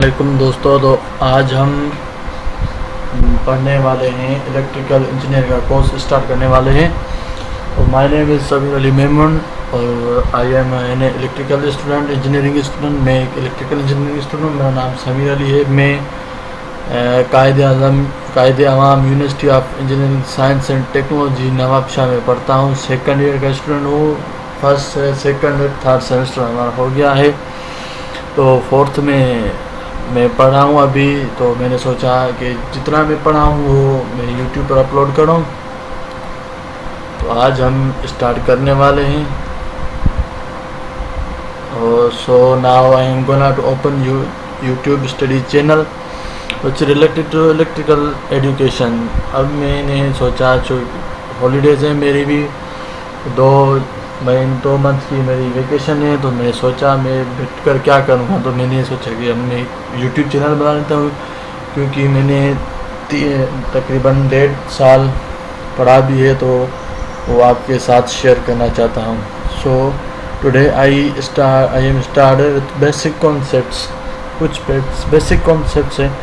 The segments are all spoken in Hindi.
वालेकुम दोस्तों। तो आज हम पढ़ने वाले हैं इलेक्ट्रिकल इंजीनियरिंग का कोर्स स्टार्ट करने वाले हैं। तो my name is Sameer Ali Memon और I am an electrical student, engineering student. मैं एक इलेक्ट्रिकल इंजीनियरिंग स्टूडेंट, मेरा नाम समीर अली है। मैं कायद आवाम university of engineering science and technology Nawabshah में पढ़ता हूँ। सेकंड ईयर का स्टूडेंट हूँ। फर्स्ट सेकंड थर्ड सेमेस्टर हमारा हो गया है, तो फोर्थ में मैं पढ़ा हूँ अभी। तो मैंने सोचा कि जितना मैं पढ़ा हूँ वो मैं यूट्यूब पर अपलोड करूँ। तो आज हम स्टार्ट करने वाले हैं। और so now I am gonna to open YouTube study channel which related to electrical education. अब मैंने सोचा जो हॉलीडेज़ है मेरी भी, 2 मंथ की मेरी वेकेशन है, तो मैंने सोचा मैं बैठ कर क्या करूँगा। तो मैंने सोचा कि हमने यूट्यूब चैनल बना लेता हूँ, क्योंकि मैंने तकरीबन 1.5 साल पढ़ा भी है, तो वो आपके साथ शेयर करना चाहता हूँ। So today I am started with basic concepts. कुछ बेसिक कॉन्सेप्ट्स हैं,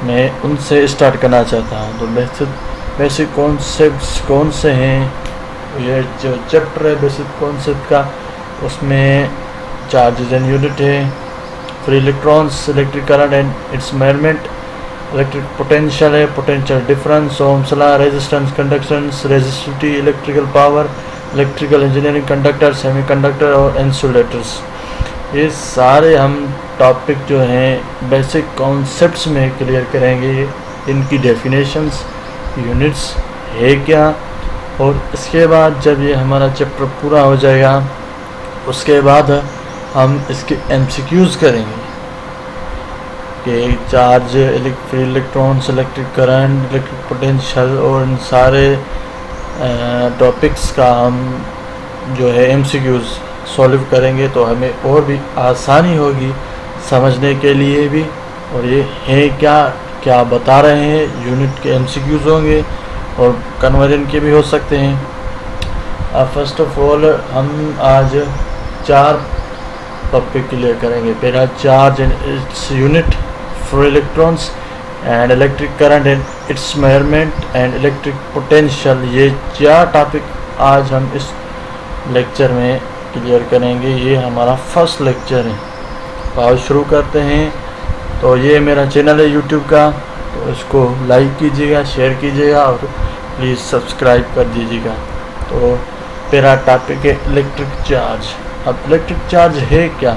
मैं उनसे स्टार्ट करना चाहता हूँ। तो बेसिक कॉन्सेप्ट्स कौन से हैं? ये जो चैप्टर है बेसिक कॉन्सेप्ट का, उसमें चार्जेस एंड यूनिट है, free electrons, electric current and its measurement, electric potential है, potential difference, Ohm's law, resistance, conductance, resistivity, electrical power, electrical engineering, conductor, semiconductor और इंसुलेटर्स। ये सारे हम टॉपिक जो हैं बेसिक कॉन्सेप्ट्स में क्लियर करेंगे। इनकी डेफिनेशंस, यूनिट्स है क्या, और इसके बाद जब ये हमारा चैप्टर पूरा हो जाएगा उसके बाद हम इसके MCQs करेंगे कि charge, free electrons, electric current, electric potential और इन सारे टॉपिक्स का हम जो है MCQs सॉल्व करेंगे। तो हमें और भी आसानी होगी समझने के लिए भी। और ये है क्या बता रहे हैं, यूनिट के MCQs होंगे और कन्वर्जन के भी हो सकते हैं। फर्स्ट ऑफ ऑल हम आज 4 टॉपिक क्लियर करेंगे। पहला charge and its unit, free electrons and electric current and its measurement and electric potential. ये 4 टॉपिक आज हम इस लेक्चर में क्लियर करेंगे। ये हमारा फर्स्ट लेक्चर है। तो आज शुरू करते हैं। तो ये मेरा चैनल है यूट्यूब का, तो इसको लाइक कीजिएगा, शेयर कीजिएगा और प्लीज़ सब्सक्राइब कर दीजिएगा। तो पहला टॉपिक है इलेक्ट्रिक चार्ज। अब इलेक्ट्रिक चार्ज है क्या,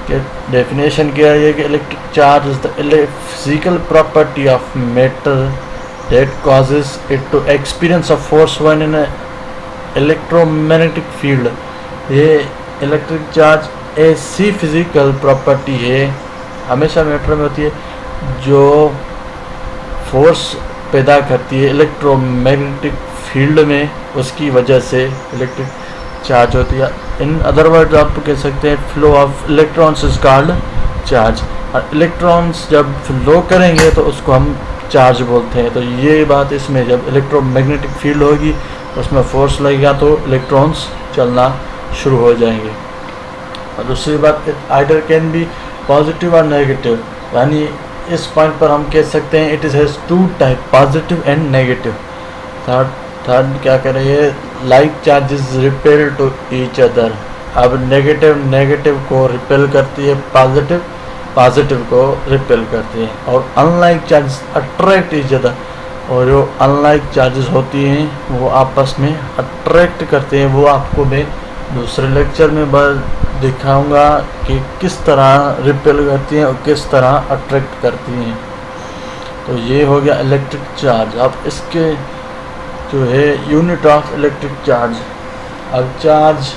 कि डेफिनेशन क्या है कि electric charge is the physical property of matter that causes it to experience a force when in electromagnetic field. ये इलेक्ट्रिक चार्ज ऐसी फिजिकल प्रॉपर्टी है, हमेशा मैटर में होती है, जो फोर्स पैदा करती है इलेक्ट्रोमैग्नेटिक फील्ड में, उसकी वजह से इलेक्ट्रिक चार्ज होती है। इन अदर वर्ड्स आप कह सकते हैं flow of electrons is called charge. और इलेक्ट्रॉन्स जब फ्लो करेंगे तो उसको हम चार्ज बोलते हैं। तो ये बात इसमें, जब इलेक्ट्रोमैग्नेटिक फील्ड होगी उसमें फोर्स लगेगा तो इलेक्ट्रॉन्स चलना शुरू हो जाएंगे। और दूसरी बात, आइदर कैन बी पॉजिटिव और नेगेटिव, यानी इस पॉइंट पर हम कह सकते हैं it is has 2 type, positive and negative. Third क्या कर रही है, like charges repel to each other. अब नेगेटिव को रिपेल करती है, पॉजिटिव को रिपेल करती है। और unlike charges attract each other, और जो अनलाइक चार्जेस होती हैं वो आपस में अट्रैक्ट करते हैं। वो आपको मैं दूसरे लेक्चर में दिखाऊंगा कि किस तरह रिपेल करती हैं और किस तरह अट्रैक्ट करती हैं। तो ये हो गया इलेक्ट्रिक चार्ज। अब इसके जो है यूनिट ऑफ इलेक्ट्रिक चार्ज। अब चार्ज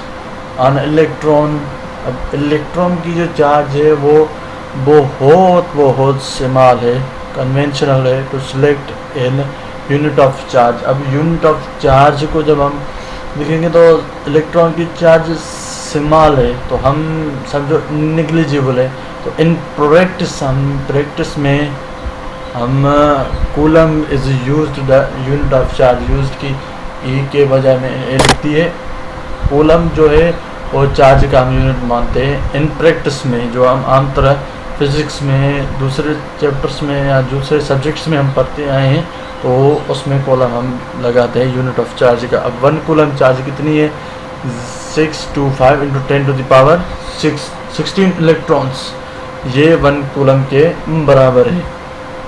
ऑन इलेक्ट्रॉन, अब इलेक्ट्रॉन की जो चार्ज है वो बहुत स्मॉल है, कन्वेंशनल है to select an unit of charge. अब यूनिट ऑफ चार्ज को जब हम देखेंगे तो इलेक्ट्रॉन की चार्ज स्मॉल है, तो हम समझो निग्लिजिबल है। तो इन प्रैक्टिस में हम coulomb is used the unit of charge, used की ई के बजाय में ए लिखती है। कूलम जो है वो चार्ज का हम यूनिट मानते हैं। इन प्रैक्टिस में जो हम आम तरह फिज़िक्स में दूसरे चैप्टर्स में या दूसरे सब्जेक्ट्स में हम पढ़ते आए हैं, तो उसमें कूलम हम लगाते हैं यूनिट ऑफ चार्ज का। अब 1 कूलम चार्ज कितनी है? 625 into 10 to the power 16 electrons, ये 1 कूलम के बराबर है।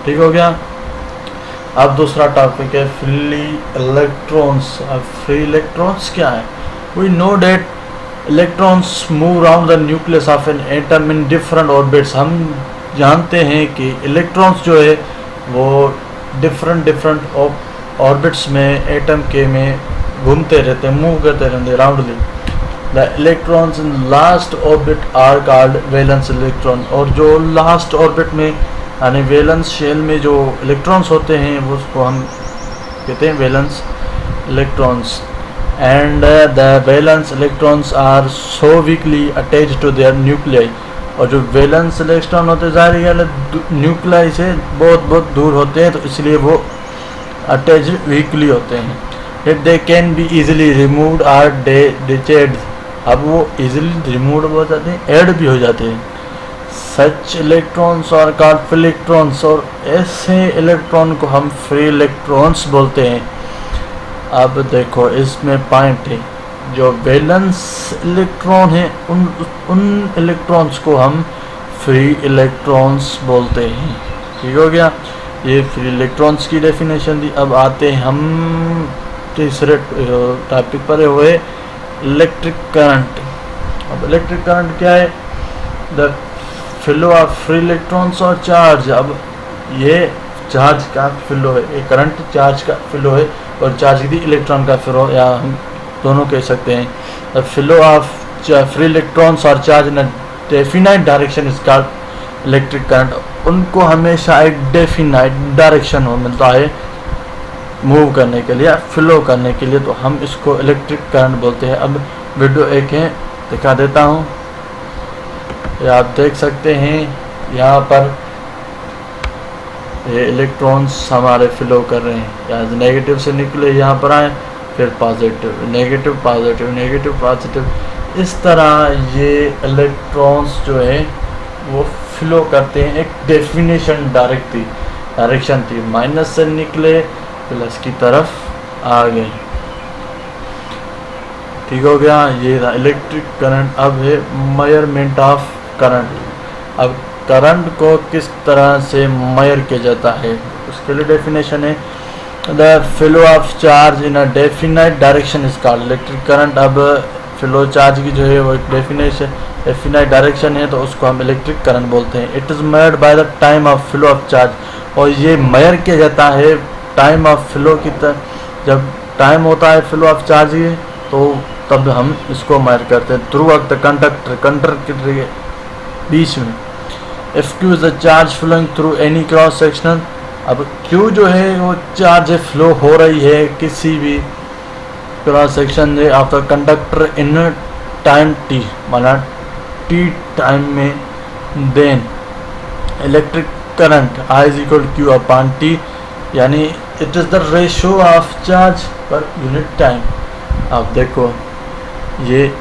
ठीक हो गया। अब दूसरा टॉपिक है फ्री इलेक्ट्रॉन्स। अब फ्री इलेक्ट्रॉन्स क्या है? We know that electrons move around the nucleus of an atom in different orbits. हम जानते हैं कि इलेक्ट्रॉन्स जो है वो डिफरेंट ऑर्बिट्स में एटम के में घूमते रहते हैं, मूव करते रहते हैं roundly. The electrons in last orbit are called valence electron. और जो लास्ट ऑर्बिट में यानी वैलेंस शेल में जो इलेक्ट्रॉन्स होते हैं वो उसको हम कहते हैं valence electrons. And the valence electrons are so weakly attached to their nuclei. और जो वैलेंस इलेक्ट्रॉन होते हैं ज़ाहिर है न्यूक्लियाई से बहुत दूर होते हैं, तो इसलिए वो अटैच्ड वीकली होते हैं। It they can be easily removed or ditched. अब वो इजीली रिमूव हो जाते हैं, ऐड भी हो जाते हैं। सच इलेक्ट्रॉन्स और कॉल्ड फ्री इलेक्ट्रॉन्स। और ऐसे इलेक्ट्रॉन को हम फ्री इलेक्ट्रॉन्स बोलते हैं। अब देखो इसमें पॉइंट है, जो वैलेंस इलेक्ट्रॉन है उन इलेक्ट्रॉन्स को हम फ्री इलेक्ट्रॉन्स बोलते हैं। ठीक हो गया। ये फ्री इलेक्ट्रॉन्स की डेफिनेशन दी। अब आते हैं हम तीसरे टॉपिक पर हुए इलेक्ट्रिक करंट। अब इलेक्ट्रिक करंट क्या है? The flow of free electrons और चार्ज। अब ये चार्ज का फ्लो है, ये करंट चार्ज का फ्लो है, और चार्ज की इलेक्ट्रॉन का फ्लो, या हम दोनों कह सकते हैं। The flow of free electrons और charge in definite direction is called electric current. उनको हमेशा एक डेफिनाइट डायरेक्शन हो मिलता है मूव करने के लिए, फ्लो करने के लिए, तो हम इसको इलेक्ट्रिक करंट बोलते हैं। अब वीडियो एक है दिखा देता हूँ, ये आप देख सकते हैं। यहाँ पर ये इलेक्ट्रॉन्स हमारे फ्लो कर रहे हैं, यहाँ नेगेटिव से निकले यहाँ पर आए, फिर positive negative positive negative positive, इस तरह ये इलेक्ट्रॉन्स जो है वो फ्लो करते हैं। एक डेफिनेशन डायरेक्शन थी, माइनस से निकले प्लस की तरफ आ गए। ठीक हो गया। ये इलेक्ट्रिक करंट। अब है मेजरमेंट ऑफ करंट। अब करंट को किस तरह से मेजर किया जाता है उसके लिए डेफिनेशन है, the flow of charge in a definite direction is called electric current. अब फ्लो चार्ज की जो है वो डेफिनाइट डायरेक्शन है, तो उसको हम इलेक्ट्रिक करंट बोलते हैं। It is measured by the time of flow of charge. और ये मेजर किया जाता है टाइम ऑफ फ्लो की जब टाइम होता है फ्लो ऑफ चार्ज की, तो तब हम इसको मेजर करते हैं थ्रू द कंडक्टर के बीच में। If Q is the charge flowing through any cross sectional. अब क्यू जो है वो चार्ज फ्लो हो रही है किसी भी cross section of the conductor in time T, माना टी टाइम में, then electric current I is equal Q upon T, यानी it is the ratio of charge per unit time. अब देखो ये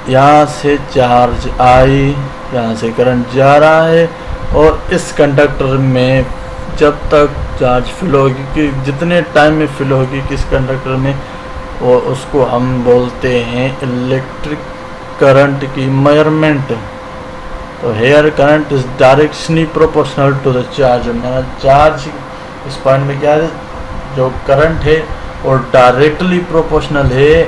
यहाँ से चार्ज आई, यहाँ से करंट जा रहा है, और इस कंडक्टर में जब तक चार्ज फ्लो होगी कि जितने टाइम में फ्लो होगी किस कंडक्टर में, वो उसको हम बोलते हैं इलेक्ट्रिक करंट की मेजरमेंट। तो here current is directionally proportional to the charge. माना चार्ज इस पॉइंट में क्या है, जो करंट है और डायरेक्टली प्रोपोर्शनल है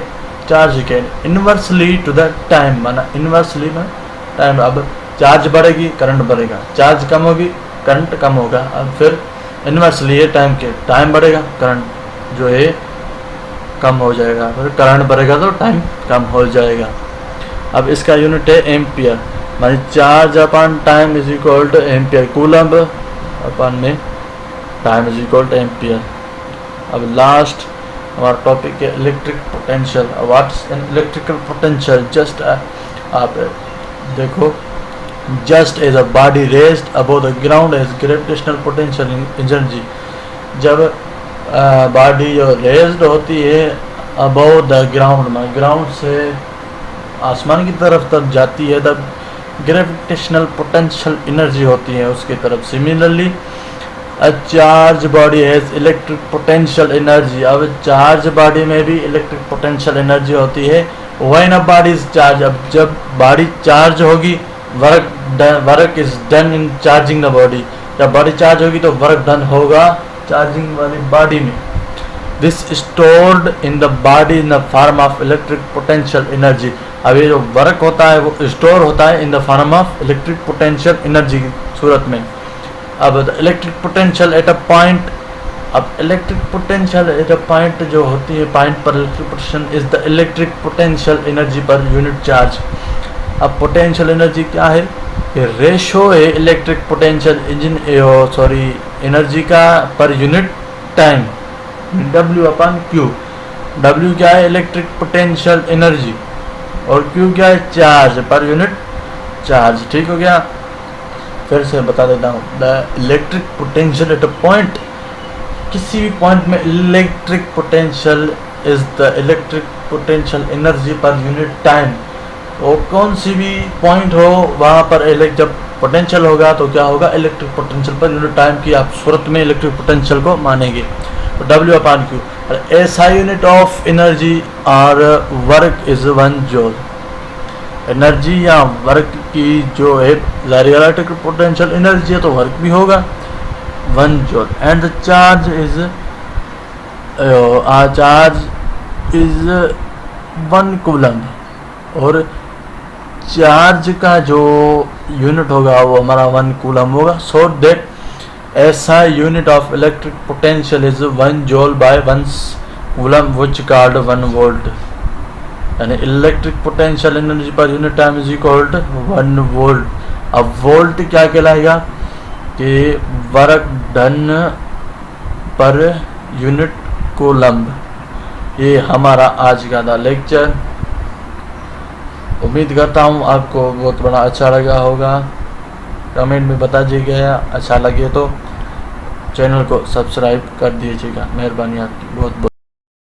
चार्ज के, इन्वर्सली टू द टाइम, माना इन्वर्सली में टाइम। अब चार्ज बढ़ेगी करंट बढ़ेगा, चार्ज कम होगी करंट कम होगा। अब फिर इन्वर्सली है टाइम के, टाइम बढ़ेगा करंट जो है कम हो जाएगा, फिर करंट बढ़ेगा तो टाइम कम हो जाएगा। अब इसका यूनिट है एम्पियर, मानी charge upon time is equal to ampere, coulomb upon में time is equal to ampere. अब लास्ट हमारा टॉपिक है electric potential. What's an electrical potential? Just आप देखो, just as a body raised above the ground as gravitational potential energy. जब बॉडी जो रेज्ड होती है अबव द ग्राउंड में, ग्राउंड से आसमान की तरफ तब जाती है, तब ग्रेविटेशनल पोटेंशियल एनर्जी होती है उसकी तरफ। Similarly a charge body has electric potential energy. अब चार्ज बॉडी में भी इलेक्ट्रिक पोटेंशियल एनर्जी होती है। When a body is charge, अब जब बॉडी चार्ज होगी work is done in charging the body. जब बॉडी चार्ज होगी तो वर्क डन होगा चार्जिंग वाली बॉडी में। This stored in the body in the form of electric potential energy. अब ये जो वर्क होता है वो स्टोर होता है in the form of electric potential energy की सूरत में। अब electric potential at a point, अब electric potential at a point जो होती है पॉइंट पर electric potential is the electric potential energy per unit charge. अब पोटेंशियल एनर्जी क्या है? ये रेशो है इलेक्ट्रिक पोटेंशियल एनर्जी का पर यूनिट टाइम, W/Q। W क्या है? इलेक्ट्रिक पोटेंशियल एनर्जी, और Q क्या है? Charge per unit charge. ठीक हो गया? फिर से बता देता हूँ, the electric potential at a point, किसी भी पॉइंट में electric potential is the electric potential energy per unit time. वो कौन सी भी पॉइंट हो वहाँ पर जब पोटेंशियल होगा तो क्या होगा? इलेक्ट्रिक पोटेंशियल पर यूनिट टाइम की आप सूरत में इलेक्ट्रिक पोटेंशियल को मानेंगे। तो W/Q। SI unit of energy और वर्क इज 1 जूल। एनर्जी या वर्क की जो है इलेक्ट्रिक पोटेंशियल एनर्जी है तो वर्क भी होगा 1 joule. And the charge is 1 coulomb, और चार्ज का जो यूनिट होगा वो हमारा 1 कूलम होगा। So that SI unit of electric potential is 1 joule by 1 coulomb which called 1 volt. यानी electric potential energy per unit time is equal to 1 volt. अब वोल्ट क्या कहलाएगा? कि work done per unit coulomb. ये हमारा आज का था लेक्चर। उम्मीद करता हूँ आपको बहुत बड़ा अच्छा लगा होगा। कमेंट में बता दीजिएगा, अच्छा लगे तो चैनल को सब्सक्राइब कर दीजिएगा। मेहरबानी आपकी बहुत बहुत।